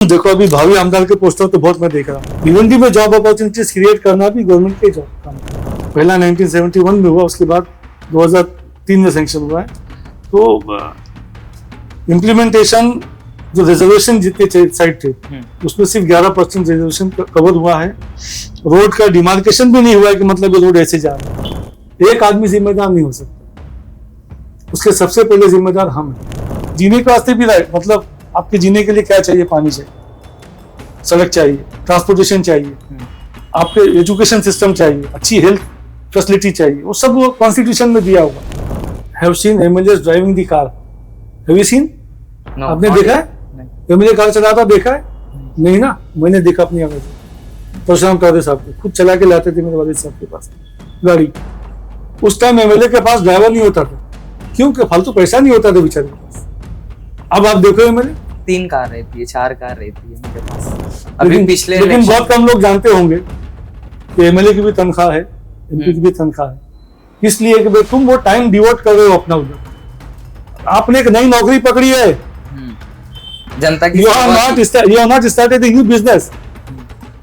देखो अभी भावी आमदार के पोस्टर तो बहुत मैं देख रहा हूँ। भिवंडी में जॉब अपॉर्चुनिटीज क्रिएट करना भी गवर्नमेंट का जॉब काम है। पहला 1971 में हुआ, उसके बाद 2003 में सैंक्शन हुआ है। तो इम्प्लीमेंटेशन जो रिजर्वेशन जितने साइड थे उसमें सिर्फ 11% रिजर्वेशन कवर हुआ है। रोड का डिमार्केशन भी नहीं हुआ है कि मतलब ये रोड ऐसे जा रहा है। एक आदमी जिम्मेदार नहीं हो सकता, उसके सबसे पहले जिम्मेदार हम हैं। जीने के वास्ते भी मतलब आपके जीने के लिए क्या चाहिए? पानी चाहिए, सड़क चाहिए, ट्रांसपोर्टेशन चाहिए, आपके एजुकेशन सिस्टम चाहिए, अच्छी हेल्थ फैसिलिटी चाहिए, वो सब वो कॉन्स्टिट्यूशन में दिया हुआ। Have seen MLAs driving the car? Have you seen? आपने देखा है एमएलए कार चलाता? देखा है? नहीं ना, मैंने देखा अपनी आंखों से। परशुराम तारे साहब को खुद चला के लाते थे मेरे वालिद साहब के पास गाड़ी। उस टाइम एमएलए के पास ड्राइवर नहीं होता था, क्योंकि फालतू पैसा नहीं होता था बेचारे के पास। अब आप देखो एमएलए 3 कार रहती है, 4 कार रहती है मेरे पास अभी पिछले। लेकिन बहुत कम लोग जानते होंगे कि एमएलए की भी तनख्वाह है, एमपी की भी तनख्वाह है। इसलिए कि भाई तुम वो टाइम डिवोट कर रहे हो अपना उधर। आपने एक नई नौकरी पकड़ी है, जनता की। You are not started a new business.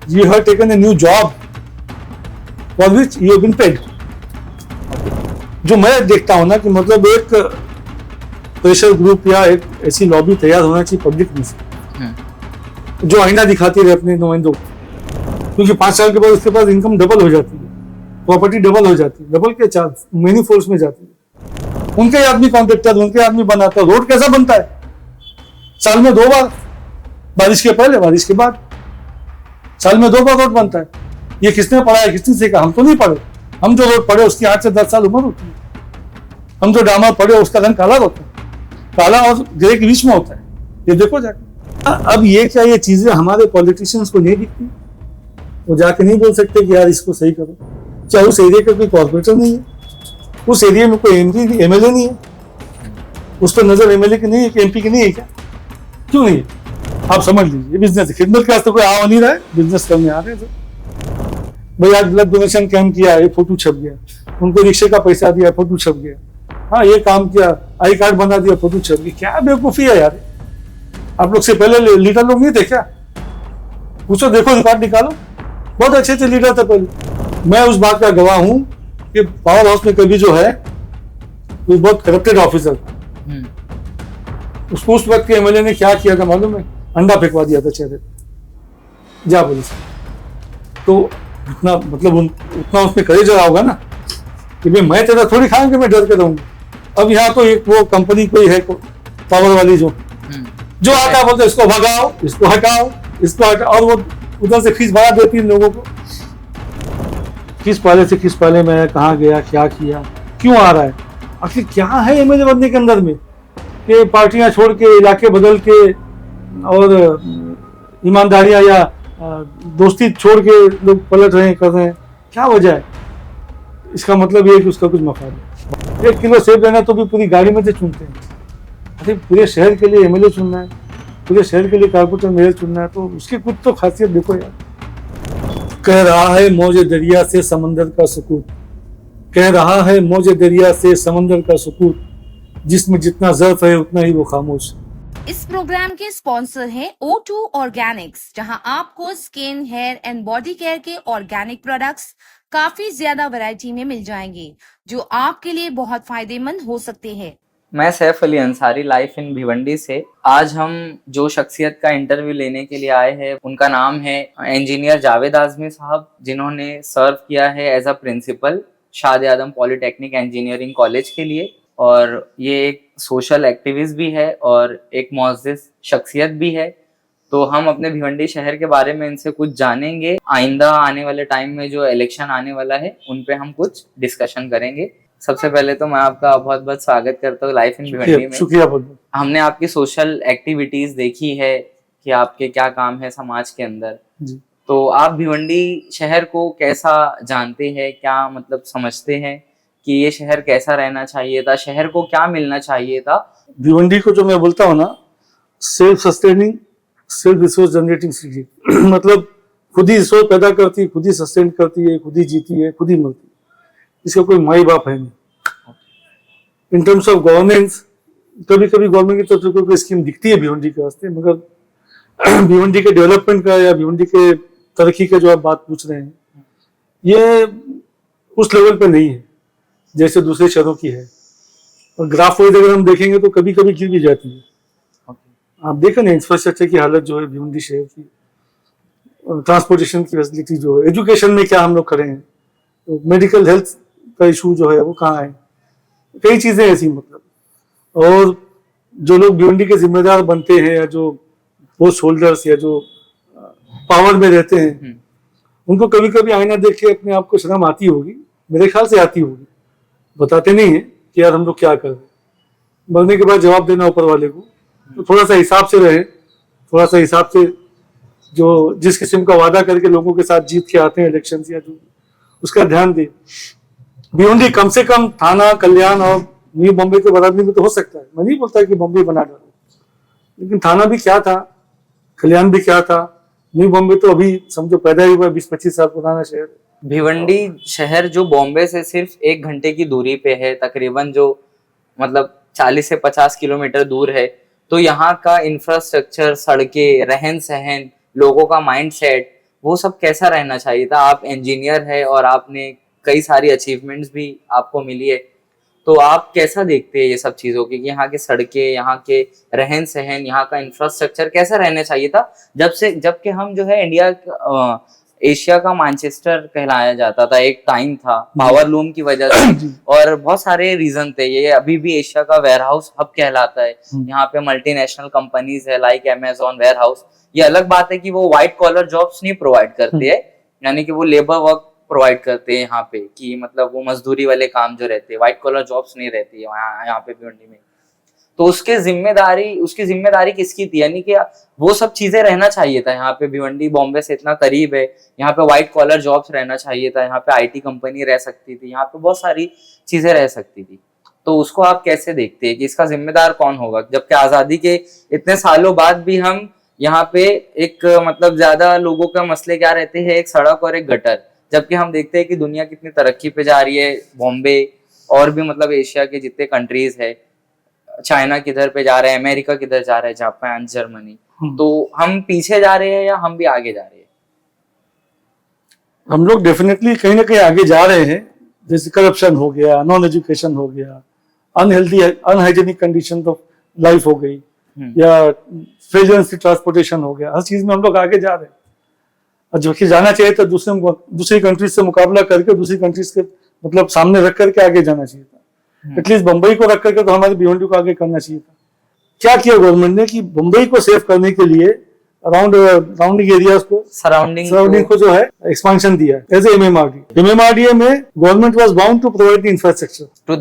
You have taken a new job for which you have been paid. जो मैं देखता हूँ ना कि मतलब एक प्रेशर ग्रुप या एक ऐसी लॉबी तैयार होना चाहिए पब्लिक में से, जो आईना दिखाती रहे अपने नुमाइंदों को, क्योंकि 5 साल के बाद उसके पास इनकम डबल हो जाती है, प्रॉपर्टी डबल हो जाती है, डबल के चार्ज मेनी फोर्स में जाती है। उनके आदमी कॉन्ट्रेक्टर, उनके आदमी बनाता है। रोड कैसा बनता है? साल में 2 बार, बारिश के पहले, बारिश के बाद। साल में 2 बार रोड बनता है। ये किसने पढ़ा है, किसने सीखा? हम तो नहीं पढ़े। हम जो रोड पढ़े उसकी 8 से 10 साल उम्र होती है। हम जो डामर पढ़े उसका रंग काला होता है, काला और ग्रे के बीच में होता है। ये देखो जाके। अब ये क्या, ये चीजें हमारे पॉलिटिशियंस को नहीं दिखती? वो जाके नहीं बोल सकते कि यार इसको सही करो। क्या उस एरिया का कोई कॉर्पोरेटर नहीं है? उस एरिया में कोई एमपी एमएलए नहीं है? उस पर नजर एमएलए की नहीं है कि एमपी की नहीं है क्या? क्यों नहीं है? आप समझ लीजिए, बिजनेस खिदमत के वास्ते कोई आ नहीं रहा है, बिजनेस करने आ रहे हैं। भाई आज ब्लड डोनेशन कैंप किया, ये फोटो छप गया, उनको रिक्शे का पैसा दिया, फोटो छप गया। हाँ, ये काम किया, आई कार्ड बना दिया, फोटो छप गया। क्या बेवकूफी है यार। आप लोग से पहले लीडर लोग नहीं थे क्या? पूछो, देखो रिकॉर्ड निकालो, बहुत अच्छे अच्छे लीडर थे पहले। मैं उस बात का गवाह हूं कि पावर हाउस में कभी जो है वो बहुत करप्टेड ऑफिसर था। उसको उस वक्त के एमएलए ने क्या किया था मालूम है? अंडा फेंकवा दिया था चेहरे पे, जा बोले। तो इतना मतलब उतना उसमें करेज रहा होगा ना कि भाई मैं तेरा थोड़ी खाऊंगा, मैं डर के रहूंगा। अब यहाँ तो एक वो कंपनी कोई है पावर वाली जो आता बोलते इसको भगाओ, इसको हटाओ, इसको हटाओ, और वो उधर से फीस बढ़ा देती है लोगों को। किस पाले से किस पाले में कहाँ गया, क्या किया, क्यों आ रहा है? आखिर क्या है एमएलए बनने के अंदर में कि पार्टियां छोड़ के, इलाके बदल के और ईमानदारियां या दोस्ती छोड़ के लोग पलट रहे हैं, कर रहे हैं? क्या वजह है? इसका मतलब ये है कि उसका कुछ मफाद है। 1 किलो सेब लेना तो भी पूरी गाड़ी में से चुनते हैं। अरे पूरे शहर के लिए एमएलए चुनना है, पूरे शहर के लिए कारपोरेटर मेयर चुनना है, तो उसकी कुछ तो खासियत देखो यार। कह रहा है मौज दरिया से समंदर का सुकून, कह रहा है मौज दरिया से समंदर का सुकून, जिसमें जितना ज़र्फ है उतना ही वो खामोश। इस प्रोग्राम के स्पॉन्सर हैं O2 ऑर्गेनिक्स, जहां आपको skin, hair and body care के ऑर्गेनिक प्रोडक्ट्स काफी ज्यादा वैरायटी में मिल जाएंगे, जो आपके लिए बहुत फायदेमंद हो सकते हैं। मैं सैफ अली अंसारी, लाइफ इन भिवंडी से। आज हम जो शख्सियत का इंटरव्यू लेने के लिए आए हैं, उनका नाम है इंजीनियर जावेद आजमी साहब, जिन्होंने सर्व किया है एज अ प्रिंसिपल शाद आदम पॉलिटेक्निक इंजीनियरिंग कॉलेज के लिए। और ये एक सोशल एक्टिविस्ट भी है और एक मुअज़्ज़िज़ शख्सियत भी है। तो हम अपने भिवंडी शहर के बारे में इनसे कुछ जानेंगे। आइंदा आने वाले टाइम में जो इलेक्शन आने वाला है उन पे हम कुछ डिस्कशन करेंगे। सबसे पहले तो मैं आपका बहुत बहुत स्वागत करता हूँ लाइफ इन भिवंडी में। शुक्रिया। बहुत हमने आपकी सोशल एक्टिविटीज देखी है कि आपके क्या काम है समाज के अंदर। तो आप भिवंडी शहर को कैसा जानते हैं, क्या मतलब समझते हैं कि ये शहर कैसा रहना चाहिए था, शहर को क्या मिलना चाहिए था? भिवंडी को जो मैं बोलता हूँ ना, self sustaining, self resource generating city. मतलब खुद ही रिसोर्स पैदा करती है, खुद ही सस्टेन करती है, खुद ही जीती है, खुद ही मरती है। इसका कोई माई बाप है नहीं। इन टर्म्स ऑफ गवर्नेंस, कभी कभी गवर्नमेंट की तरफ से कोई स्कीम दिखती है भिवंडी के वास्ते, मगर भिवंडी के डेवलपमेंट का या भिवंडी के तरक्की का जो आप बात पूछ रहे हैं, ये उस लेवल पे नहीं है जैसे दूसरे शहरों की है। और ग्राफ वाइज अगर हम देखेंगे तो कभी कभी गिर भी जाती है। आप देखें ना इंफ्रास्ट्रक्चर की हालत जो है भिवंडी शहर की, ट्रांसपोर्टेशन की फैसिलिटी जो है, एजुकेशन में क्या हम लोग करें हैं, तो मेडिकल हेल्थ का इशू जो है वो कहाँ है, कई चीजें ऐसी मतलब। और जो लोग भिवंडी के जिम्मेदार बनते हैं या जो पोस्ट होल्डर्स या जो पावर में रहते हैं, उनको कभी कभी आईना देख के अपने आप को शर्म आती होगी, मेरे ख्याल से आती होगी। बताते नहीं है कि यार हम लोग क्या कर रहे हैं, मरने के बाद जवाब देना ऊपर वाले को। तो थोड़ा सा हिसाब से रहे, थोड़ा सा हिसाब से जो जिस किस्म का वादा करके लोगों के साथ जीत के आते हैं इलेक्शन या जो, उसका ध्यान दे। भिवंडी कम से कम थाना, कल्याण और न्यू बॉम्बे के बराबरी में तो हो सकता है। मैं नहीं बोलता कि बॉम्बे बना डालो, लेकिन थाना भी क्या था, कल्याण भी क्या था, न्यू बॉम्बे तो अभी समझो पैदा ही हुआ 20-25 साल पुराना शहर है। भिवंडी शहर जो बॉम्बे से सिर्फ 1 घंटे की दूरी पे है तकरीबन, जो मतलब 40 से 50 किलोमीटर दूर है, तो यहाँ का इंफ्रास्ट्रक्चर, सड़कें, रहन सहन, लोगों का माइंडसेट, वो सब कैसा रहना चाहिए था? आप इंजीनियर है और आपने कई सारी अचीवमेंट्स भी आपको मिली है, तो आप कैसा देखते हैं ये सब चीजों की कि यहाँ के सड़कें, यहाँ के रहन सहन, यहाँ का इंफ्रास्ट्रक्चर कैसा रहना चाहिए था? जबकि हम जो है इंडिया, एशिया का मैनचेस्टर कहलाया जाता था, एक टाइम था पावर लूम की वजह से, और बहुत सारे रीजन थे। ये अभी भी एशिया का वेयरहाउस हब कहलाता है। यहाँ पे मल्टीनेशनल कंपनीज है लाइक अमेजॉन वेयरहाउस। ये अलग बात है कि वो व्हाइट कॉलर जॉब्स नहीं प्रोवाइड करते हैं, यानी कि वो लेबर वर्क प्रोवाइड करते हैं यहाँ पे, कि मतलब वो मजदूरी वाले काम जो रहते हैं, व्हाइट कॉलर जॉब्स नहीं रहती है यहाँ पे भिवंडी में। तो उसकी जिम्मेदारी किसकी थी? यानी कि वो सब चीजें रहना चाहिए था यहाँ पे। भिवंडी बॉम्बे से इतना करीब है, यहाँ पे व्हाइट कॉलर जॉब्स रहना चाहिए था, यहाँ पे आईटी कंपनी रह सकती थी, यहाँ पे बहुत सारी चीजें रह सकती थी। तो उसको आप कैसे देखते हैं कि इसका जिम्मेदार कौन होगा? जबकि आजादी के इतने सालों बाद भी हम यहाँ पे एक मतलब ज्यादा लोगों का मसले क्या रहते हैं, एक सड़क और एक गटर। जबकि हम देखते हैं कि दुनिया कितनी तरक्की पे जा रही है, बॉम्बे और भी मतलब एशिया के जितने कंट्रीज है, चाइना किधर पे जा रहे हैं, अमेरिका किधर जा रहे हैं, जापान, जर्मनी, तो हम पीछे जा रहे हैं या हम भी आगे जा रहे हैं? हम लोग डेफिनेटली कहीं ना कहीं आगे जा रहे हैं। जैसे करप्शन हो गया, नॉन एजुकेशन हो गया, unhealthy unhygienic condition of life हो गई, या फ्रेग्रेंसी ट्रांसपोर्टेशन हो गया, हर चीज में हम लोग आगे जा रहे हैं। और जो कि जाना चाहिए तो दूसरी कंट्रीज से मुकाबला करके, दूसरी कंट्रीज के मतलब सामने रख करके आगे जाना चाहिए था। एटलीस्ट बम्बई को रख करके तो हमारे भिवंडी को आगे करना चाहिए था। क्या किया गवर्नमेंट ने कि बम्बई को सेव करने के लिए सराउंडिंग एरियाज को, सराउंडिंग को जो है एक्सपांशन दिया एज एमएमआरडीए में government was bound to provide the infrastructure to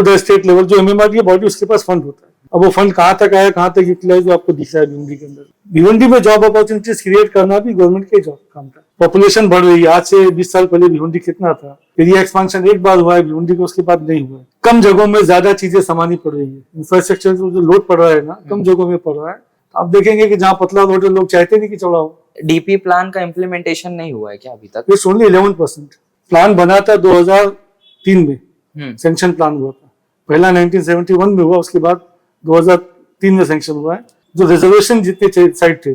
the state level. जो एमएमआरडीए बॉडी, उसके पास फंड होता है। अब वो फंड कहाँ तक आया, कहाँ तक यूटिलाइज, जो आपको दिख रहा है भिवंडी के अंदर। भिवंडी में जॉब अपॉर्चुनिटीज क्रिएट करना भी गवर्नमेंट का जॉब काम था। पॉपुलेशन बढ़ रही है, आज से 20 साल पहले भिवंडी कितना था, एरिया एक्सपांशन एक बार हुआ है भिवंडी को, उसके बाद नहीं हुआ है। कम जगहों में ज्यादा चीजें समानी पड़ रही है, इंफ्रास्ट्रक्चर जो लोड पड़ रहा है ना, कम जगहों में पड़ रहा है। आप देखेंगे कि जहाँ पतला रोड है, लोग चाहते नहीं कि चौड़ा हो। डीपी प्लान का इम्प्लीमेंटेशन नहीं हुआ है क्या अभी तक? It's only 11%। प्लान बना था 2003 में, सैंक्शन प्लान हुआ था पहला 1971 में हुआ, उसके बाद 2003 में सैंक्शन हुआ है। जो रिजर्वेशन जितने साइड थे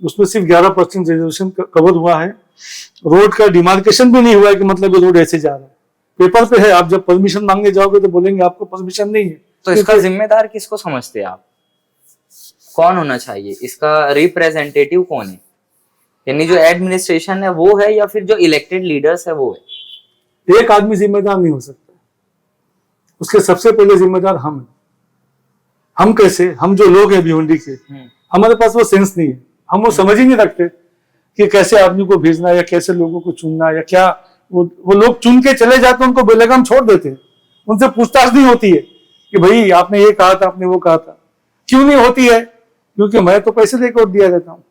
उसमें सिर्फ 11% रिजर्वेशन कवर हुआ है। रोड का डिमार्केशन भी नहीं हुआ है कि मतलब ये रोड ऐसे जा रहा है, पेपर पे है। आप जब परमिशन मांगने जाओगे तो बोलेंगे आपको परमिशन नहीं है। तो इसका जिम्मेदार किसको समझते हैं आप? कौन होना चाहिए इसका? रिप्रेजेंटेटिव कौन है? यानी जो एडमिनिस्ट्रेशन है वो है, या फिर जो इलेक्टेड लीडर्स है वो है? एक आदमी जिम्मेदार नहीं हो सकता, उसके सबसे पहले जिम्मेदार हम हैं। हम कैसे? हम जो लोग हैं भिवंडी के, हमारे पास वो सेंस नहीं है, हम वो समझ ही नहीं रखते कि कैसे आदमी को भेजना या कैसे लोगों को चुनना, या क्या वो लोग चुन के चले जाते हैं, उनको बेलगाम छोड़ देते हैं। उनसे पूछताछ नहीं होती है कि भाई आपने ये कहा था, आपने वो कहा था। क्यों नहीं होती है? क्योंकि मैं तो पैसे देकर वोट दिया रहता हूँ,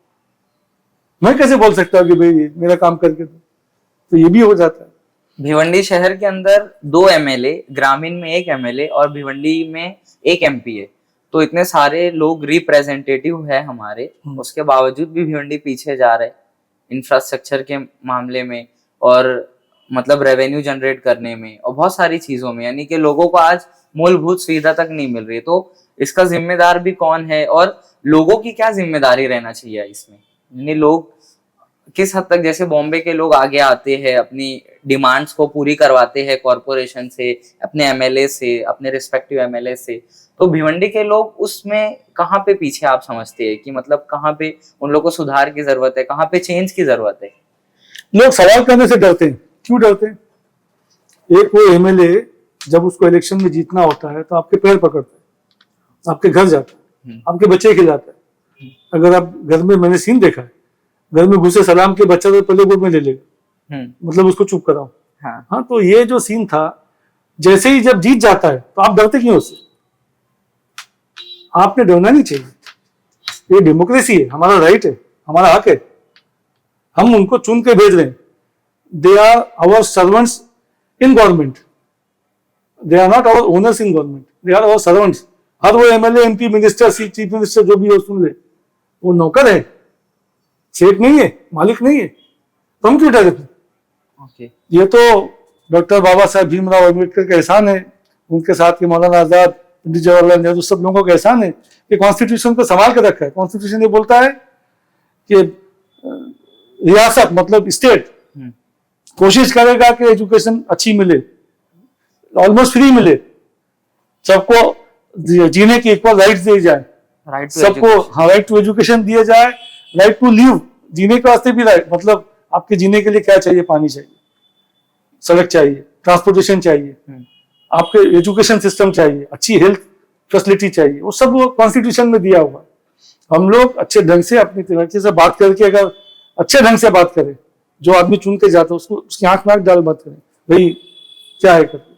मैं कैसे बोल सकता हूँ कि भाई मेरा काम करके दो। तो ये भी हो जाता है। भिवंडी शहर के अंदर 2 एमएलए, ग्रामीण में 1 एमएलए और भिवंडी में 1 एमपी है। तो इतने सारे लोग रिप्रेजेंटेटिव है हमारे, उसके बावजूद भी भिवंडी पीछे जा रहे इंफ्रास्ट्रक्चर के मामले में, और मतलब रेवेन्यू जनरेट करने में, और बहुत सारी चीजों में। यानी कि लोगों को आज मूलभूत सुविधा तक नहीं मिल रही। तो इसका जिम्मेदार भी कौन है और लोगों की क्या जिम्मेदारी रहना चाहिए इसमें? यानी लोग किस हद तक, जैसे बॉम्बे के लोग आगे आते हैं, अपनी डिमांड्स को पूरी करवाते हैं कॉरपोरेशन से, अपने एमएलए से, अपने रिस्पेक्टिव एमएलए से, तो भिवंडी के लोग उसमें कहाँ पे पीछे आप समझते हैं कि मतलब कहाँ पे उन लोगों को सुधार की जरूरत है, कहाँ पे चेंज की जरूरत है? लोग सवाल करने से डरते हैं। क्यों डरते हैं? एक वो एमएलए जब उसको इलेक्शन में जीतना होता है तो आपके पैर पकड़ता है, आपके घर जाता है, आपके बच्चे खिलाता है। अगर आप घर में, मैंने सीन देखा है, घर में घुसे सलाम के बच्चा तो पहले गोद में ले लेगा, मतलब उसको चुप कराओ। हाँ, तो ये जो सीन था, जैसे ही जब जीत जाता है तो आप डरते क्यों उससे? आपने डरना नहीं चाहिए। ये डेमोक्रेसी है, हमारा राइट है, हमारा हक है। हम उनको चुन के भेज रहे हैं। They are our servants in government, they are not our owners in government, they are our servants. हर वो MLA, MP, minister, chief minister जो भी हो, सुन ले, वो नौकर है, सेठ नहीं है, मालिक नहीं है। तो हम क्यों डरे? ये तो डॉक्टर बाबा साहब भीमराव अम्बेडकर का एहसान है, उनके साथ के मौलाना आजाद, पंडित जवाहरलाल नेहरू, सब लोगों का एहसान है कि कॉन्स्टिट्यूशन को संभाल के रखा है। कॉन्स्टिट्यूशन ये बोलता है कि रियासत मतलब स्टेट कोशिश करेगा कि एजुकेशन अच्छी मिले, ऑलमोस्ट फ्री मिले, सबको जीने की इक्वल राइट्स दी जाए, सबको राइट टू एजुकेशन दिया जाए, राइट टू लिव, जीने के वास्ते भी राइट, मतलब आपके जीने के लिए क्या चाहिए? पानी चाहिए, सड़क चाहिए, ट्रांसपोर्टेशन चाहिए, आपके एजुकेशन सिस्टम चाहिए, अच्छी हेल्थ फैसिलिटी चाहिए, वो सब वो कॉन्स्टिट्यूशन में दिया हुआ है। हम लोग अच्छे ढंग से अपनी तरीके से बात करके, अगर अच्छे ढंग से बात करें, जो आदमी चुन के जाता है उसको उसकी आंख में आंख डाल बात करें, भाई क्या है करते।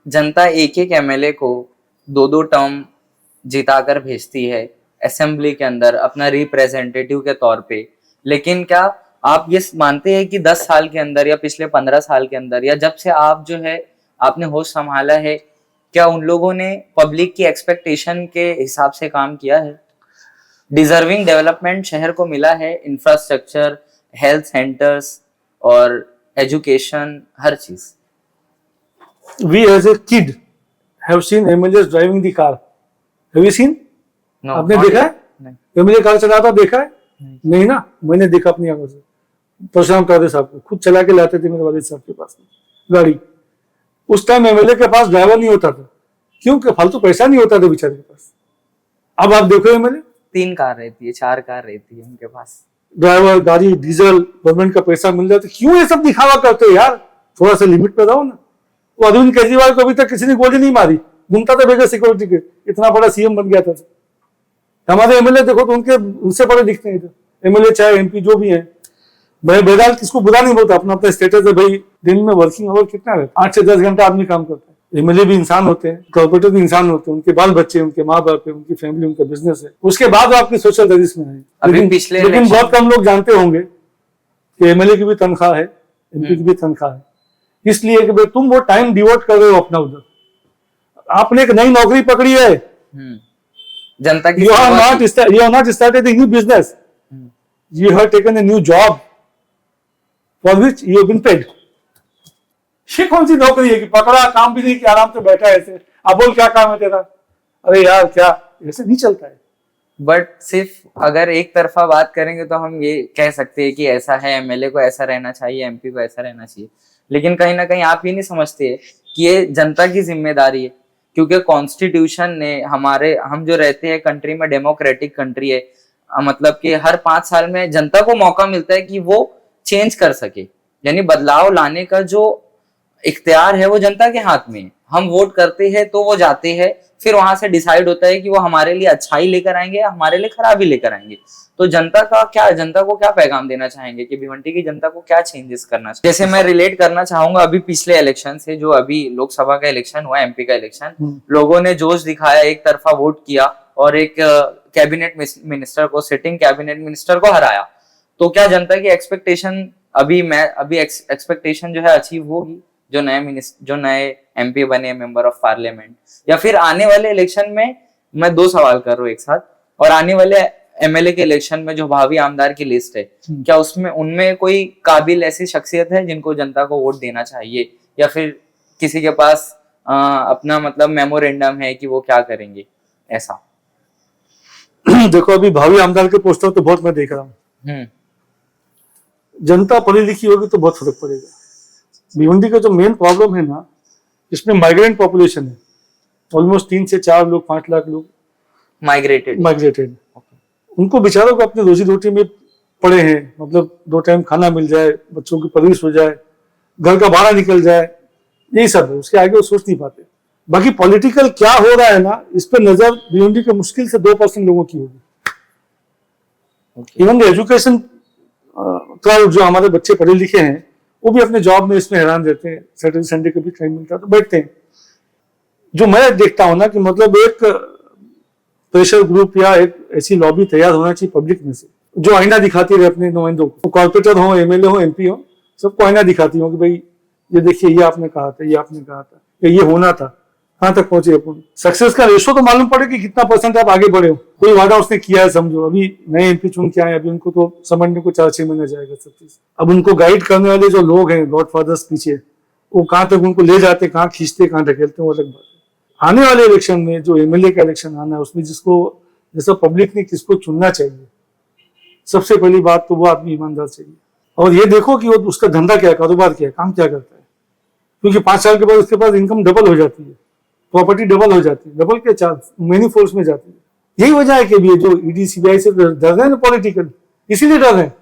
जनता एक एक एमएलए को 2-2 टर्म जिताकर भेजती है असेंबली के अंदर अपना रिप्रेजेंटेटिव के तौर पे, लेकिन क्या आप ये मानते हैं कि 10 साल के अंदर या पिछले 15 साल के अंदर या जब से आप जो है आपने होश संभाला है, क्या उन लोगों ने पब्लिक की एक्सपेक्टेशन के हिसाब से काम किया है? डिजर्विंग डेवलपमेंट शहर को मिला है, इंफ्रास्ट्रक्चर, हेल्थ सेंटर्स और एजुकेशन, हर चीज। We as a kid have seen MLAs driving the car. Have you seen? No, आपने देखा है? नहीं। MLA कार चलाता देखा है? नहीं ना, मैंने देखा अपनी आंखों से। परशुराम कादे साहब को खुद चला के लाते थे मेरे वालिद साहब के पास गाड़ी। उस टाइम एमएलए के पास ड्राइवर नहीं होता था, क्योंकि फालतू पैसा नहीं होता था बेचारे के पास। अब आप देखो एमएलए 3 कार रहती है, 4 कार रहती है उनके पास, ड्राइवर, गाड़ी, डीजल, गवर्नमेंट का पैसा मिल जाता, क्यों ये सब दिखावा करते हो यार? थोड़ा सा लिमिट पे रहो ना। वो अरविंद केजरीवाल को अभी तक किसी ने गोली नहीं मारी, घूमता था बगैर सिक्योरिटी के, इतना बड़ा सीएम बन गया था। हमारे एमएलए देखो तो उनसे बड़े दिखते हैं एमएलए, चाहे एमपी जो भी है। मैं बहरहाल किसको बुरा नहीं बोलता, अपना अपना स्टेटस है भाई। दिन में वर्किंग आवर कितना है? 8 से 10 घंटा आदमी काम करता है। एमएलए भी इंसान होते हैं, कॉर्पोरेटर भी इंसान होते हैं, उनके बाल बच्चे, उनके माँ बाप है, उनकी फैमिली, उनका बिजनेस है। उसके बाद वो आपकी सोशल सर्विस में है। लेकिन बहुत कम लोग जानते होंगे कि एमएलए की भी तनख्वाह है, एमपी की भी तनख्वाह है। इसलिए कि भाई तुम वो टाइम डिवोट कर रहे हो अपना उधर, आपने एक नई नौकरी पकड़ी है। जनता की you are not started a new business, you have taken a new job for which you have been paid. ये कौन सी नौकरी है कि पकड़ा, काम भी नहीं किया, आराम से बैठा है ऐसे, अब बोल क्या काम है तेरा? अरे यार क्या, ऐसे नहीं चलता है। बट सिर्फ अगर एक तरफा बात करेंगे तो हम ये कह सकते हैं कि ऐसा है, एमएलए को ऐसा रहना चाहिए, एमपी को ऐसा रहना चाहिए, लेकिन कहीं ना कहीं आप ये नहीं समझते कि ये जनता की जिम्मेदारी है, क्योंकि कॉन्स्टिट्यूशन ने हम जो रहते हैं कंट्री में, डेमोक्रेटिक कंट्री है, मतलब कि हर 5 साल में जनता को मौका मिलता है कि वो चेंज कर सके, यानी बदलाव लाने का जो इख्तियार है वो जनता के हाथ में है। हम वोट करते हैं तो वो जाते हैं, फिर वहां से डिसाइड होता है कि वो हमारे लिए अच्छाई लेकर आएंगे या हमारे लिए खराबी लेकर आएंगे। तो जनता को क्या पैगाम देना चाहेंगे कि भिवंडी की जनता को क्या चेंजेस करना चाहिए? जैसे मैं रिलेट करना चाहूंगा अभी पिछले इलेक्शन से, जो अभी लोकसभा का इलेक्शन हुआ, एमपी का इलेक्शन, लोगों ने जोश दिखाया, एक तरफा वोट किया और एक कैबिनेट मिनिस्टर को, सिटिंग कैबिनेट मिनिस्टर को हराया। तो क्या जनता की एक्सपेक्टेशन अभी एक्सपेक्टेशन जो है अचीव होगी? जो नए एमपी बने, मेंबर ऑफ पार्लियामेंट, या फिर आने वाले इलेक्शन में, मैं 2 सवाल कर रहा हूँ एक साथ, और आने वाले एमएलए के इलेक्शन में जो भावी आमदार की लिस्ट है, क्या उनमें कोई काबिल ऐसी शख्सियत है जिनको जनता को वोट देना चाहिए, या फिर किसी के पास अपना मतलब मेमोरेंडम है कि वो क्या करेंगे ऐसा? देखो अभी भावी आमदार के पोस्टर तो बहुत मैं देख रहा हूँ। जनता पढ़ी लिखी होगी तो बहुत फर्क पड़ेगा। भिवंडी का जो मेन प्रॉब्लम है ना, इसमें माइग्रेंट पॉपुलेशन है। ऑलमोस्ट 3 से 4 लोग 5 लाख लोग माइग्रेटेड। उनको बेचारों को अपनी रोजी रोटी में पड़े हैं, मतलब 2 टाइम खाना मिल जाए, बच्चों की परवरिश हो जाए, घर का भाड़ा निकल जाए, यही सब है। उसके आगे वो सोच नहीं पाते। बाकी पॉलिटिकल क्या हो रहा है ना, इस पर नजर भिवंडी के मुश्किल से 2% लोगों की होगी। इवन एजुकेशन का जो हमारे बच्चे पढ़े लिखे हैं वो भी अपने जॉब में इसमें हैरान रहते हैं। सैटरडे संडे कभी टाइम मिलता है तो बैठते हैं। जो मैं देखता हूं ना कि मतलब एक प्रेशर ग्रुप या एक ऐसी लॉबी तैयार होना चाहिए पब्लिक में से, जो आईना दिखाती रहे अपने नुमाइंदों को, कॉर्पोरेटर हो, एमएलए हो, एमपी हो, सबको आईना दिखाती हो कि भाई ये देखिए, ये आपने कहा था, ये आपने कहा था, ये होना था, कहाँ तक पहुंचे अपन। सक्सेस का रेशो तो मालूम पड़े कि कितना % आप आगे बढ़े हो। कोई वादा उसने किया है समझो, अभी नए एमपी चुन के आए, अभी उनको तो समझने को 4-6 महीने जाएगा सब चीज। अब उनको गाइड करने वाले जो लोग हैं गॉड फादर्स पीछे, वो कहाँ तक उनको ले जाते, कहाँ खींचते, कहाँ ढकेलते, वो अलग बात है। आने वाले इलेक्शन में जो एमएलए का इलेक्शन आना है, उसमें जिसको जैसा पब्लिक ने किसको चुनना चाहिए, सबसे पहली बात तो वो आदमी ईमानदार चाहिए। और ये देखो कि वो उसका धंधा क्या है, कारोबार क्या है, काम क्या करता है। क्योंकि 5 साल के बाद उसके पास इनकम डबल हो जाती है, प्रॉपर्टी डबल हो जाती है, डबल के चार्ज मेनी फोल्ड्स में जाती है। यही वजह है कि भी जो ईडी सीबीआई से डर रहे हैं ना पॉलिटिकल, इसीलिए डर रहे हैं।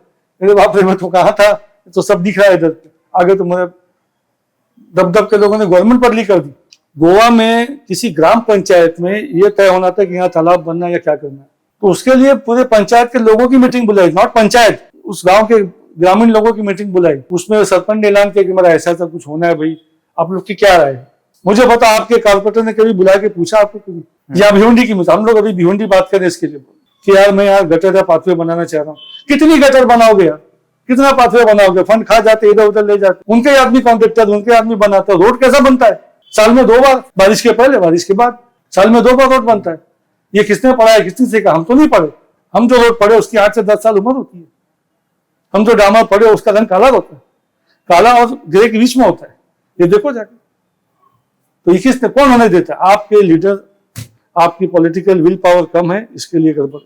मेरे बाप रे, मैं तो कहा था, तो सब दिख रहा है इधर आगे। तो मेरे दब के लोगों ने गवर्नमेंट बदली कर दी। गोवा में किसी ग्राम पंचायत में यह तय होना था कि यहाँ तालाब बनना या क्या करना है, तो उसके लिए पूरे पंचायत के लोगों की मीटिंग बुलाई, नॉट पंचायत, उस गांव के ग्रामीण लोगों की मीटिंग बुलाई। उसमें सरपंच ने ऐलान किया कि मेरा ऐसा ऐसा कुछ होना है, भाई आप लोग की क्या राय है। मुझे पता आपके कारपोरेटर ने कभी बुला के पूछा आपको कभी? या भिवंडी की, हम लोग अभी भिवंडी बात करें इसके लिए कि यार मैं यार गटर या पाथवे बनाना चाह रहा हूँ। कितनी गटर बनाओगे यार, कितना पाथवे बनाओगे? फंड खा जाते, इधर उधर ले जाते, उनके आदमी कॉन्ट्रेक्टर, उनके आदमी बनाते। रोड कैसा बनता है? साल में 2 बार, बारिश के पहले, बारिश के बाद, साल में 2 बार रोड बनता है। ये किसने पढ़ा है, किसने सीखा? हम तो नहीं पढ़े। हम जो रोड पढ़े उसकी 8 से 10 साल उम्र होती है। हम जो डामर पढ़े उसका रंग काला होता है, काला और ग्रे के बीच में होता है। ये देखो जाके। तो ये किसने, कौन होने देता है? आपके लीडर, आपकी पॉलिटिकल विल पावर कम है, इसके लिए गड़बड़।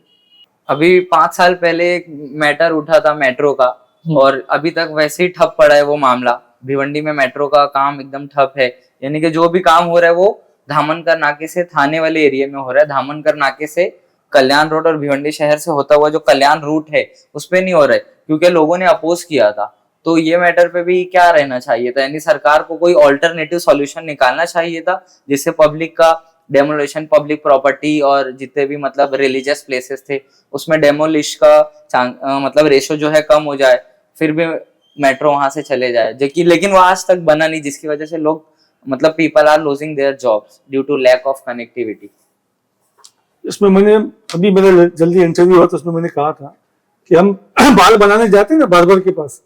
अभी 5 साल पहले एक मैटर उठा था मेट्रो का, और अभी तक वैसे ही ठप पड़ा है वो मामला। भिवंडी में मेट्रो का काम एकदम ठप है, यानी कि जो भी काम हो रहा है वो धामनकर नाके से थाने वाले एरिया में हो रहा है। धामनकर नाके से कल्याण रोड और भिवंडी शहर से होता हुआ जो कल्याण रूट है उस पे नहीं हो रहा है, क्योंकि लोगों ने अपोज किया था। तो ये मैटर पे भी क्या रहना चाहिए था? यानी सरकार को कोई ऑल्टरनेटिव सॉल्यूशन निकालना चाहिए था, जिससे पब्लिक का डेमोलिशन, पब्लिक प्रॉपर्टी और जितने भी मतलब रिलीजियस प्लेसेस थे उसमें डेमोलिश का मतलब रेशो जो है कम हो जाए, फिर भी मेट्रो वहां से चले जाए। लेकिन वो आज तक बना नहीं, जिसकी वजह से लोग मतलब people are losing their jobs due to lack of connectivity. इसमें मैंने अभी मेरा जल्दी इंटरव्यू हुआ तो उसमें मैंने कहा था कि हम बाल बनाने जाते हैं ना बार्बर के पास,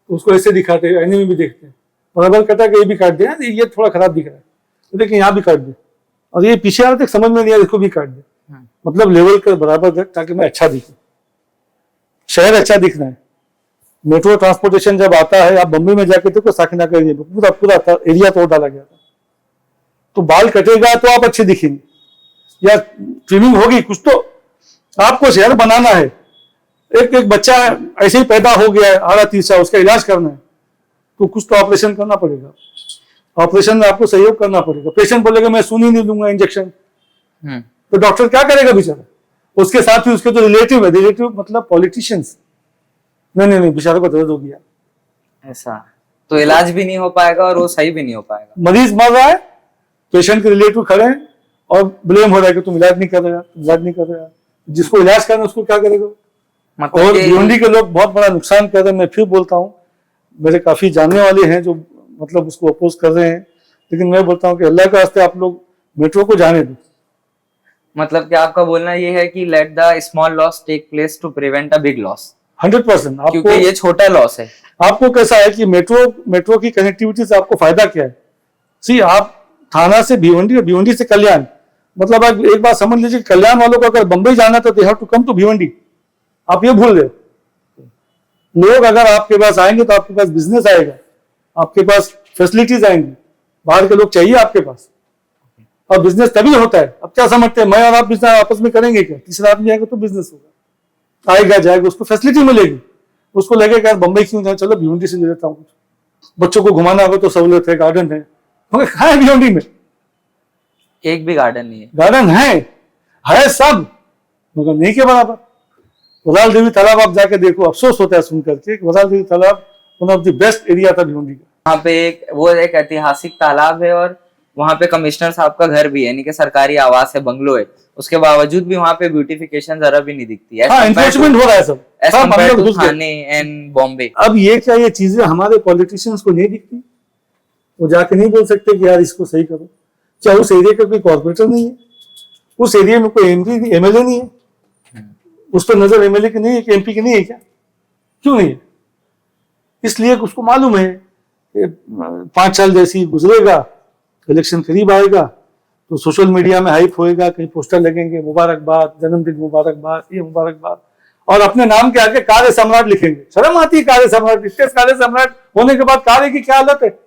तो उसको ऐसे दिखाते हैं, आईने में भी देखते हैं। बार्बर कहता है कि ये भी काट दे, ये थोड़ा खराब दिख रहा है, तो देखिए यहाँ भी काट दे, और ये पीछे आ रहा था समझ में नहीं आया, इसको भी काट दे। मतलब लेवल कर बराबर कर, ताकि मैं अच्छा दिखूं, शहर अच्छा दिखना है। मेट्रो ट्रांसपोर्टेशन जब आता है, आप बम्बई में जाके देखो साकिना का एरिया पूरा पूरा एरिया तोड़ डाला गया था। तो बाल कटेगा तो आप अच्छे दिखेंगे, या ट्रिमिंग होगी कुछ, तो आपको शहर बनाना है। एक बच्चा ऐसे ही पैदा हो गया है आधा तीसरा, उसका इलाज करना है, तो कुछ तो ऑपरेशन करना पड़ेगा। ऑपरेशन में आपको सहयोग करना पड़ेगा। पेशेंट बोलेगा मैं सुन ही नहीं लूंगा इंजेक्शन, तो डॉक्टर क्या करेगा बेचारा? उसके साथ ही उसके तो रिलेटिव है, रिलेटिव मतलब पॉलिटिशियंस, नहीं बेचारे को दर्द हो गया ऐसा, तो इलाज भी नहीं हो पाएगा और वो सही भी नहीं हो पाएगा। मरीज मर रहा है, पेशेंट के रिलेटिव खड़े हैं और ब्लेम हो रहा है कि तुम इलाज नहीं कर रहे, इलाज नहीं कर रहे। जिसको इलाज करना उसको क्या करेगा? मतलब और भिवंडी के लोग बहुत बड़ा नुकसान कर रहे हैं। मैं फिर बोलता हूँ, मेरे काफी जानने वाले हैं जो मतलब उसको अपोज कर रहे हैं, लेकिन मैं बोलता हूँ कि अल्लाह के वास्ते आप लोग मेट्रो को जाने दो। मतलब कि आपका बोलना ये है कि let the small loss take place to prevent a big loss. 100%। क्योंकि ये छोटा लॉस है। आपको कैसा है कि मेट्रो की कनेक्टिविटी से आपको फायदा क्या है? सी आप थाना से भिवंडी और भिवंडी से कल्याण, मतलब आप एक बात समझ लीजिए, कल्याण वालों को अगर बंबई जाना तो they have to come to Bhiwandi. आप ये भूल गए। लोग अगर आपके पास आएंगे तो आपके पास बिजनेस आएगा, आपके पास फैसिलिटीज आएंगी, बाहर के लोग चाहिए आपके पास। और बिजनेस तभी होता है। अब क्या समझते हैं, मैं और आप बिजनेस आपस में करेंगे क्या? तीसरा आदमी आएगा तो बिजनेस होगा, आएगा जाएगा, उसको फैसिलिटी मिलेगी, उसको लगेगा यार बम्बई क्यों जाए, चलो भिवंडी से ले लेता हूँ, बच्चों को घुमाना होगा तो सहूलियत है, गार्डन है, मगर कहाँ है भिवंडी में? एक भी गार्डन नहीं है। गार्डन है सब, मगर नहीं के बराबर। वराल देवी तालाब आप जाके देखो, अफसोस होता है सुन करके, वराल देवी तालाब one of the best area था भिवंडी का। वहाँ पे एक ऐतिहासिक तालाब है और वहाँ पे कमिश्नर साहब का घर भी है, यानी कि सरकारी आवास है, बंगलो है, उसके बावजूद भी वहाँ पे ब्यूटिफिकेशन जरा भी नहीं दिखती है। हाँ, एनफोर्समेंट हो रहा है सब, हम लोग घुस गए थाने एंड बॉम्बे। अब ये क्या, ये चीजें हमारे पॉलिटिशियंस को नहीं दिखती? वो जाके नहीं बोल सकते कि यार इसको सही करो? चाहे उस एरिया का कोई कॉर्पोरेटर नहीं है, उस एरिया में कोई एमपी एमएलए नहीं है, उस पर नजर एमएलए की नहीं है कि एमपी की नहीं है क्या? क्यों नहीं है? इसलिए उसको मालूम है कि 5 साल जैसी गुजरेगा, इलेक्शन करीब आएगा तो सोशल मीडिया में हाइप होएगा, कहीं पोस्टर लगेंगे, मुबारकबाद, जन्मदिन मुबारकबाद, ये मुबारकबाद, और अपने नाम के आगे कार्य सम्राट लिखेंगे। शर्म आती है कार्य सम्राट, इतने कार्य सम्राट होने के बाद कार्य की क्या हालत है?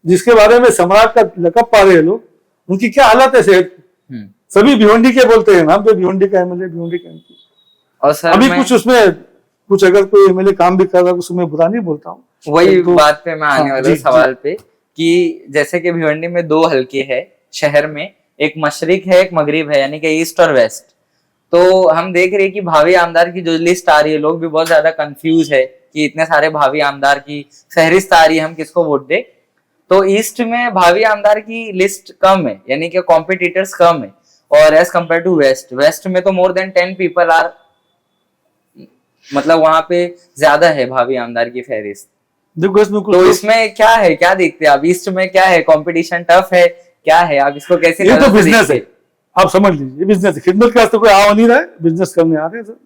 जिसके बारे में सम्राट का लकब पा रहे हैं लोग, उनकी क्या हालत है सेहत की? सभी भिवंडी के बोलते हैं नाम पे, भिवंडी का एमएलए, भिवंडी का एमपी। और सर अभी कुछ उसमें कुछ अगर कोई एमएलए काम भी कर रहा है उसमें बुरा नहीं बोलता हूँ। वही बात पे मैं आने वाला सवाल पे कि जैसे कि भिवंडी में 2 हलके है शहर में, एक मशरिक है, एक मगरिब है, यानी कि ईस्ट और वेस्ट। तो हम देख रहे हैं कि भावी आमदार की जो लिस्ट आ रही है, लोग भी बहुत ज्यादा कंफ्यूज है कि इतने सारे भावी आमदार की फहरिस्त आ रही है, हम किसको वोट दे। तो ईस्ट में भावी आमदार की लिस्ट कम है, यानी कि कॉम्पिटिटर्स कम है, और एज कम्पेयर टू वेस्ट में तो मोर देन 10 पीपल आर, मतलब वहां पे ज्यादा है भावी आमदार की फहरिस्त। तो इसमें क्या है, क्या देखते हैं आप? ईस्ट में क्या है, कंपटीशन टफ है, क्या है, आप इसको कैसे? ये तो बिजनेस है, आप समझ लीजिए, बिजनेस है। खिदमत के वास्ते कोई आ नहीं रहा है, बिजनेस करने आ रहे हैं।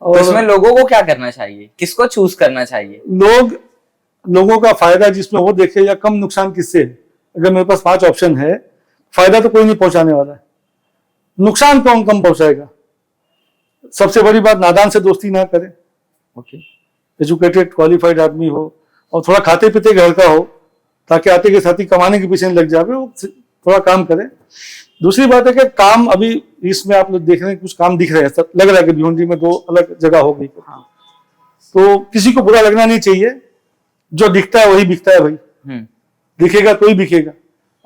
और इसमें लोगों को क्या करना चाहिए, किसको चूज करना चाहिए? लोगों का फायदा जिसमें वो देखे, या कम नुकसान किससे है। अगर मेरे पास 5 ऑप्शन है, फायदा तो कोई नहीं पहुंचाने वाला है, नुकसान कौन कम पहुंचाएगा? सबसे बड़ी बात, नादान से दोस्ती ना करें। एजुकेटेड क्वालिफाइड आदमी हो और थोड़ा खाते पीते घर का हो, ताकि आते के साथ ही कमाने के पीछे लग जाए, वो थोड़ा काम करे। दूसरी बात है कि काम, अभी इसमें आप लोग देख रहे हैं कुछ काम दिख रहे हैं, सब लग रहा है कि भिवंडी में 2 अलग जगह हो गई। तो किसी को बुरा लगना नहीं चाहिए, जो दिखता है वही बिकता है भाई, दिखेगा तो ही बिकेगा,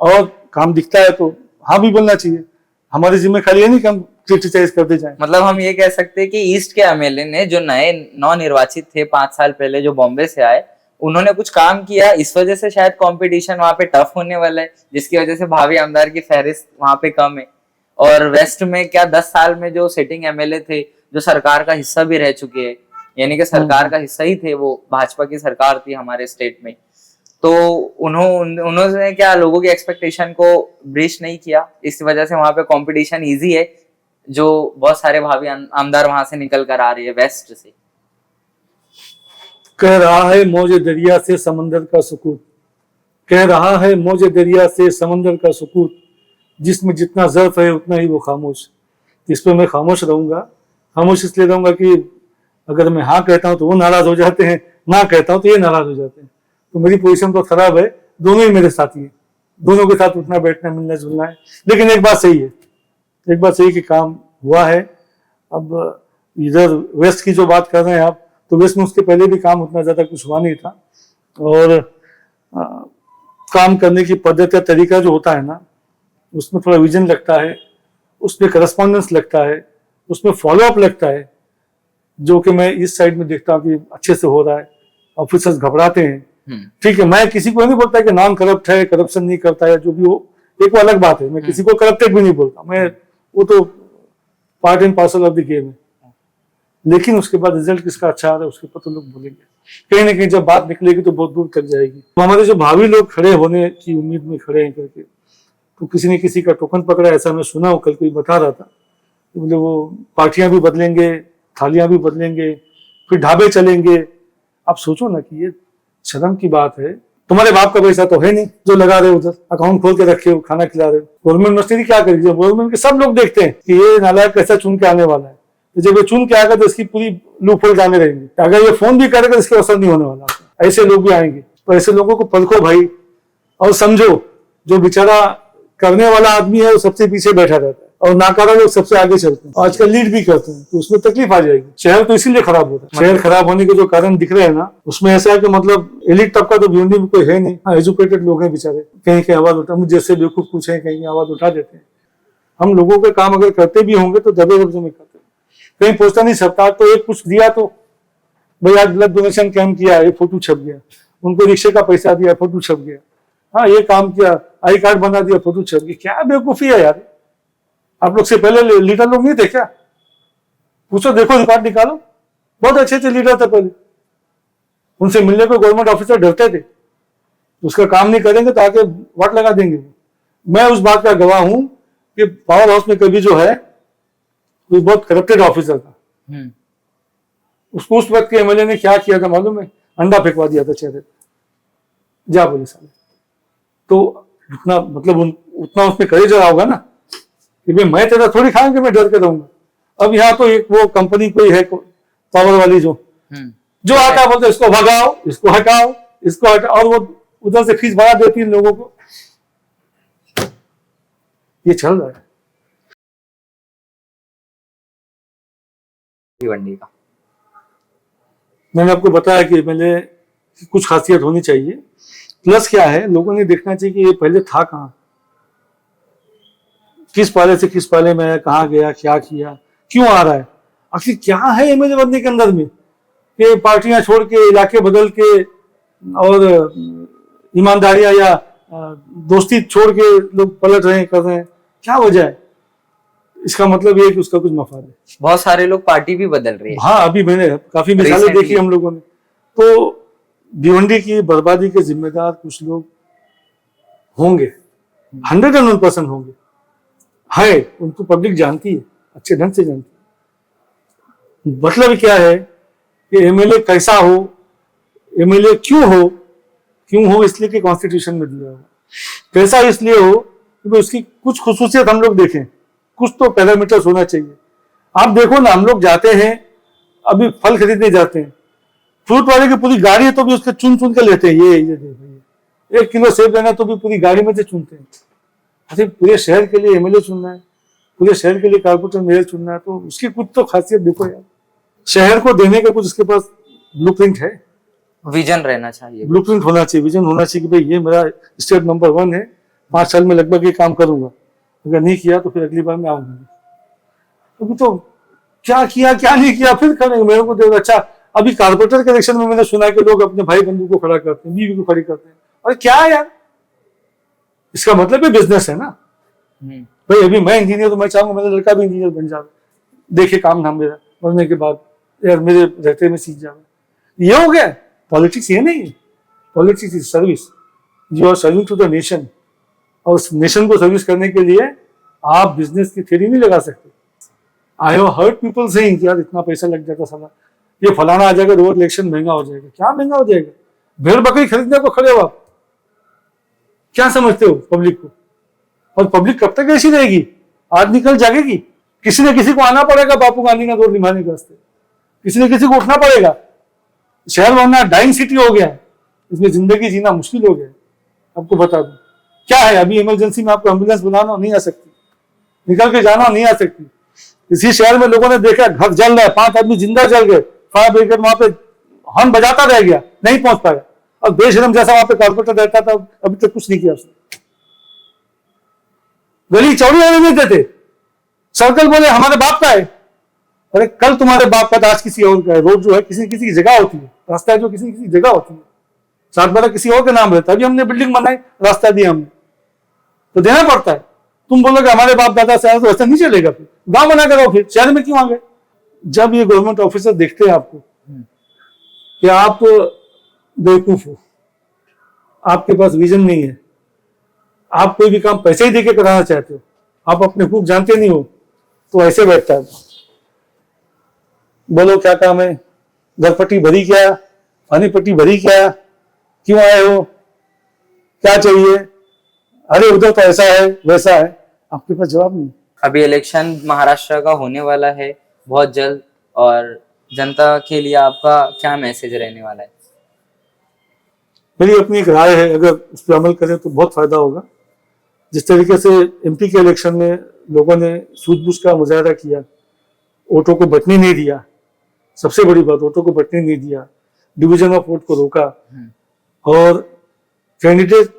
और काम दिखता है तो हाँ भी बोलना चाहिए। हमारी जिम्मेदारी है नहीं कि हम क्रिटिसाइज करते जाएं। मतलब हम ये कह सकते हैं कि ईस्ट के एमएलए ने, जो नए नवनिर्वाचित थे 5 साल पहले, जो बॉम्बे से आए, उन्होंने कुछ काम किया, इस वजह से शायद कंपटीशन वहां पे टफ होने वाला है, जिसकी वजह से भावी आमदार की फहरिस्त वहां पे कम है। और वेस्ट में क्या 10 साल में जो सिटिंग एमएलए थे, जो सरकार का हिस्सा भी रह चुके हैं, यानी कि सरकार का हिस्सा ही थे, वो भाजपा की सरकार थी हमारे स्टेट में, तो उन्होंने क्या लोगों की एक्सपेक्टेशन को ब्रीच नहीं किया, इस वजह से वहां पे कंपटीशन इजी है, जो बहुत सारे भावी आमदार वहां से निकल कर आ रही है वेस्ट से। कह रहा है मौजे दरिया से समंदर का सुकूत, कह रहा है मौजे दरिया से समंदर का सुकूत, जिसमें जितना ज़र्फ है उतना ही वो खामोश। इस पर मैं खामोश रहूंगा। खामोश इसलिए रहूंगा कि अगर मैं हाँ कहता हूं तो वो नाराज हो जाते हैं, ना कहता हूं तो ये नाराज हो जाते हैं। तो मेरी पोजीशन तो खराब है, दोनों ही मेरे साथी हैं, दोनों के साथ उठना बैठना मिलना जुलना है। लेकिन एक बात सही है, एक बात सही कि काम हुआ है। अब इधर वेस्ट की जो बात कर रहे हैं आप, तो वेस्ट में उसके पहले भी काम उतना ज्यादा कुछ हुआ नहीं था, और काम करने की पद्धति, तरीका जो होता है ना, उसमें थोड़ा विजन लगता है, उसमें करस्पॉन्डेंस लगता है, उसमें फॉलोअप लगता है, जो कि मैं इस साइड में देखता हूँ कि अच्छे से हो रहा है। ऑफिसर्स घबराते हैं, ठीक है, मैं किसी को नहीं बोलता कि नाम करप्ट है, करप्शन नहीं करता है, जो भी हो, एक वो अलग बात है। मैं किसी को करप्टेड भी नहीं बोलता, मैं, वो तो part and parcel of the game है। लेकिन उसके बाद रिजल्ट किसका अच्छा आ रहा है उसके ऊपर तो लोग बोलेंगे, कहीं ना कहीं जब बात निकलेगी तो बहुत दूर तक जाएगी। तो हमारे जो भावी लोग खड़े होने की उम्मीद में खड़े हैं करके, तो किसी ने किसी का टोकन पकड़ा, ऐसा मैं सुना हूँ, कल कोई बता रहा था, तो बोले वो पार्टियां भी बदलेंगे, थालियां भी बदलेंगे, फिर ढाबे चलेंगे। आप सोचो ना कि ये शर्म की बात है। तुम्हारे बाप का पैसा तो है नहीं जो लगा रहे हो, उधर अकाउंट खोल के रखे हो, खाना खिला रहे हो। गवर्नमेंट मस्टरी क्या करेगी? गवर्नमेंट के सब लोग देखते हैं कि ये नालायक कैसा चुन के आने वाला है, तो जब ये चुन के आएगा तो इसकी पूरी लूप होल जाने रहेंगे। अगर ये फोन भी करेगा तो इसके असर नहीं होने वाला, ऐसे लोग भी आएंगे। तो ऐसे लोगों को परखो भाई, और समझो जो बेचारा करने वाला आदमी है वो सबसे पीछे बैठा रहता है और नाकारा लोग सबसे आगे चलते हैं, आजकल लीड भी करते हैं, तो उसमें तकलीफ आ जाएगी। शहर तो इसीलिए खराब होता है। शहर खराब होने के जो कारण दिख रहे हैं ना, उसमें ऐसा है कि मतलब एलिट तबका तो भिवंडी में कोई है नहीं। हाँ, एजुकेटेड लोग हैं बेचारे, कहीं कहीं आवाज उठा, मुझे जैसे बेवकूफ कुछ है कहीं आवाज उठा देते हैं। हम लोगों के काम अगर करते भी होंगे तो दबे लफ्जों में करते हैं, कहीं पोस्टर नहीं छपता तो एक कुछ दिया तो भाई आज ब्लड डोनेशन कैंप किया, ये फोटो छप गया, उनको रिक्शे का पैसा दिया, फोटो छप गया, हाँ ये काम किया, आई कार्ड बना दिया, फोटो छप गया। क्या बेवकूफी है यार, आप लोग से पहले लीडर लोग नहीं थे क्या? पूछो, देखो रिकॉर्ड निकालो, बहुत अच्छे अच्छे लीडर थे पहले, उनसे मिलने को गवर्नमेंट ऑफिसर डरते थे, उसका काम नहीं करेंगे तो आके वाट लगा देंगे। मैं उस बात का गवाह हूं कि पावर हाउस में कभी जो है कोई बहुत करप्टेड ऑफिसर था, उसको उस वक्त के एमएलए ने क्या किया था मालूम है? अंडा फेंकवा दिया था चेहरे पे, जा बोले साले। तो उतना मतलब उतना उसमें करेज रहा होगा ना कि भाई मैं तेरा थोड़ी खाऊंगा, मैं डर के रहूंगा। अब यहाँ तो एक वो कंपनी कोई है पावर वाली जो आता बोलते इसको भगाओ, इसको हटाओ, इसको हटाओ, और वो उधर से फीस बढ़ा देती है लोगों को। ये चल रहा है भिवंडी का। मैंने आपको बताया कि पहले कुछ खासियत होनी चाहिए, प्लस क्या है लोगों ने देखना चाहिए कि ये पहले था कहाँ, किस पाले से किस पाले में, कहाँ गया, क्या किया, क्यों आ रहा है, आखिर क्या है एमएलए बनने के अंदर में कि पार्टियां छोड़ के, इलाके बदल के और ईमानदारियां या दोस्ती छोड़ के लोग पलट रहे हैं, कर रहे हैं, क्या वजह है? इसका मतलब ये है कि उसका कुछ मफाद है। बहुत सारे लोग पार्टी भी बदल रहे हैं। हाँ, अभी मैंने काफी मिसालें देखी हम लोगों ने। तो भिवंडी की बर्बादी के जिम्मेदार कुछ लोग होंगे, 101% होंगे, है, उनको पब्लिक जानती है, अच्छे ढंग से जानती है। मतलब क्या है कि एमएलए कैसा हो, एमएलए क्यों हो इसलिए कि कॉन्स्टिट्यूशन में दिया हुआ, कैसा इसलिए हो कि उसकी कुछ खुसूसियत हम लोग देखें, कुछ तो पैरामीटर्स होना चाहिए। आप देखो ना, हम लोग जाते हैं, अभी फल खरीदने जाते हैं, फ्रूट वाले की पूरी गाड़ी है तो भी उसके चुन के लेते हैं, ये देखो 1 किलो सेब लेना तो भी पूरी गाड़ी में से चुनते हैं। अरे पूरे शहर के लिए एमएलए चुनना है, पूरे शहर के लिए कारपोरेटर मेयर चुनना है, तो उसकी कुछ तो खासियत देखो यार। शहर को देने का कुछ उसके पास ब्लूप्रिंट है, विजन रहना चाहिए, ब्लूप्रिंट होना चाहिए, विजन होना चाहिए कि भाई ये मेरा स्टेट नंबर 1 है, 5 साल में लगभग ये काम करूंगा, अगर नहीं किया तो फिर अगली बार मैं आऊंगा। अभी तो क्या किया क्या नहीं किया फिर करेंगे, मेरे को देखो। अच्छा, अभी कारपोरेटर के इलेक्शन में मैंने सुना कि लोग अपने भाई बंधु को खड़ा करते हैं, बीवी को खड़ी करते हैं, और क्या है यार, इसका मतलब है बिजनेस है ना भाई। अभी मैं इंजीनियर तो मैं चाहूंगा मेरा लड़का भी इंजीनियर बन जाए, देखे काम धाम मेरा, मरने के बाद यार मेरे रहते में सीख जाए। ये हो गया पॉलिटिक्स, ये नहीं है। Politics is service, you are serving to the nation, और उस नेशन को सर्विस करने के लिए आप बिजनेस की थ्योरी नहीं लगा सकते। I have heard people saying यार इतना पैसा लग जाता साला, ये फलाना आ जाएगा, रोड इलेक्शन महंगा हो जाएगा। क्या महंगा हो जाएगा? भेड़ बकरी खरीदने को खड़े हो आप, क्या समझते हो पब्लिक को? और पब्लिक कब तक ऐसी रहेगी? आज निकल जागेगी, किसी न किसी को आना पड़ेगा बापू गांधी का रोड निभाने के वास्ते, किसी न किसी को उठना पड़ेगा। शहर वरना डाइंग सिटी हो गया है, इसमें जिंदगी जीना मुश्किल हो गया है। आपको बता दूं क्या है, अभी इमरजेंसी में आपको एम्बुलेंस बुलाना नहीं आ सकती, निकल के जाना नहीं आ सकती। इसी शहर में लोगों ने देखा घर जल रहा है, 5 आदमी जिंदा जल गए, फायर ब्रिगेड वहां पे हॉर्न बजाता रह गया, नहीं पहुंच पाया। और बेशरम जैसा वहां पे कारपोरेटर रहता था, अभी तक कुछ नहीं किया उसने। गली चौड़ी होने नहीं देते, सर्कल बोले हमारे बाप का है। अरे कल तुम्हारे बाप का, आज किसी और का है। रोड जो है किसी किसी की जगह होती है, रास्ता है जो किसी किसी की जगह होती है, 7 बारह किसी और का नाम रहता है। अभी हमने बिल्डिंग बनाई, रास्ता दिया हमने, तो देना पड़ता है। तुम बोलोगे हमारे बाप दादा से, तो ऐसा नहीं चलेगा। फिर गांव बना कर, फिर शहर में क्यों आ गए? जब ये गवर्नमेंट ऑफिसर देखते हैं आपको कि आप बेवकूफ हो, आपके पास विजन नहीं है, आप कोई भी काम पैसे ही देके कराना चाहते हो, आप अपने खूब जानते नहीं हो, तो ऐसे बैठता है। बोलो क्या काम है, घर पट्टी भरी क्या, पानी पट्टी भरी क्या, क्यों आए हो, क्या चाहिए, अरे उधर तो ऐसा है वैसा है, आपके पास जवाब नहीं। अभी इलेक्शन महाराष्ट्र का होने वाला है बहुत जल्द, और जनता के लिए आपका क्या मैसेज रहने वाला है? मेरी अपनी एक राय है, अगर उस पर अमल करें तो बहुत फायदा होगा। जिस तरीके से एमपी के इलेक्शन में लोगों ने सूझबूझ का मुजाहरा किया, वोटों को बंटने नहीं दिया, सबसे बड़ी बात वोटों को बंटने नहीं दिया, डिवीजन ऑफ वोट को रोका, और कैंडिडेट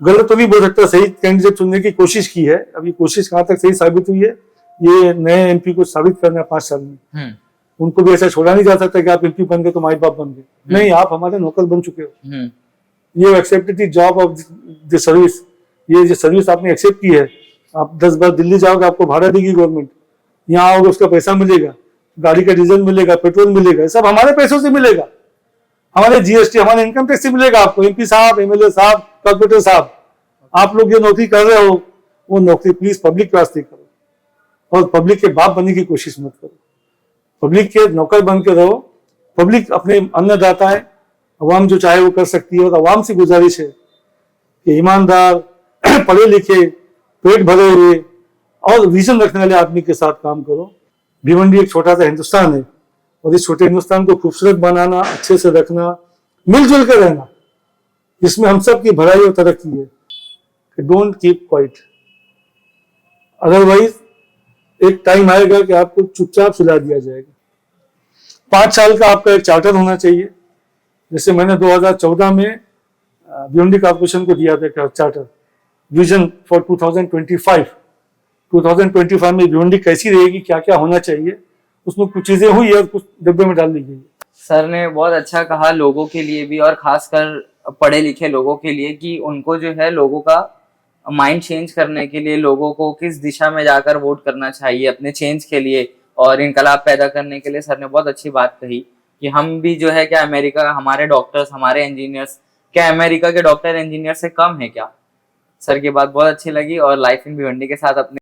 गलत तो नहीं बोल सकता, सही कैंडिडेट चुनने की कोशिश की है। अभी कोशिश कहाँ तक सही साबित हुई है ये नए एमपी को साबित करना है 5 साल में। उनको भी ऐसा छोड़ा नहीं जा सकता कि आप एमपी बन गए तो माई बाप बन गए, नहीं, आप हमारे नौकर बन चुके हो। ये accepted the job of the service, ये जो सर्विस आपने एक्सेप्ट की है, आप 10 बार दिल्ली जाओगे आपको भाड़ा देगी गवर्नमेंट, यहाँ आओगे उसका पैसा मिलेगा, गाड़ी का डीजल मिलेगा, पेट्रोल मिलेगा, सब हमारे पैसों से मिलेगा, हमारे जीएसटी, हमारे इनकम टैक्स से मिलेगा आपको। एमपी साहब, एमएलए साहब, कॉर्पोरेटर साहब, आप लोग जो नौकरी कर रहे हो वो नौकरी प्लीज पब्लिक के वास्ते करो, और पब्लिक के बाप बनने की कोशिश मत करो, पब्लिक के नौकर बन के रहो। पब्लिक अपने अन्नदाता है, अवाम जो चाहे वो कर सकती है, और अवाम से गुजारिश है कि ईमानदार, पढ़े लिखे, पेट भरे हुए और विजन रखने वाले आदमी के साथ काम करो। भिवंडी एक छोटा सा हिंदुस्तान है, और इस छोटे हिंदुस्तान को खूबसूरत बनाना, अच्छे से रखना, मिलजुल कर रहना, इसमें हम सब की भलाई और तरक्की है। डोंट कीप क्वाइट, अदरवाइज एक टाइम आएगा कि आपको चुपचाप सुला दिया जाएगा। 5 साल का आपका एक चार्टर होना चाहिए, जैसे मैंने 2014 में भिवंडी कॉर्पोरेशन को दिया था चार्टर, विजन फॉर 2025 में भिवंडी कैसी रहेगी, क्या क्या होना चाहिए, उसमें कुछ चीजें हुई और कुछ डब्बे में डाल दी गई। सर ने बहुत अच्छा कहा लोगों के लिए भी, और खासकर पढ़े लिखे लोगों के लिए, कि उनको जो है लोगों का माइंड चेंज करने के लिए, लोगों को किस दिशा में जाकर वोट करना चाहिए अपने चेंज के लिए और इनकलाब पैदा करने के लिए। सर ने बहुत अच्छी बात कही कि हम भी जो है क्या अमेरिका, हमारे डॉक्टर्स, हमारे इंजीनियर्स क्या अमेरिका के डॉक्टर इंजीनियर से कम है क्या। सर की बात बहुत अच्छी लगी, और लाइफ इन भिवंडी के साथ अपने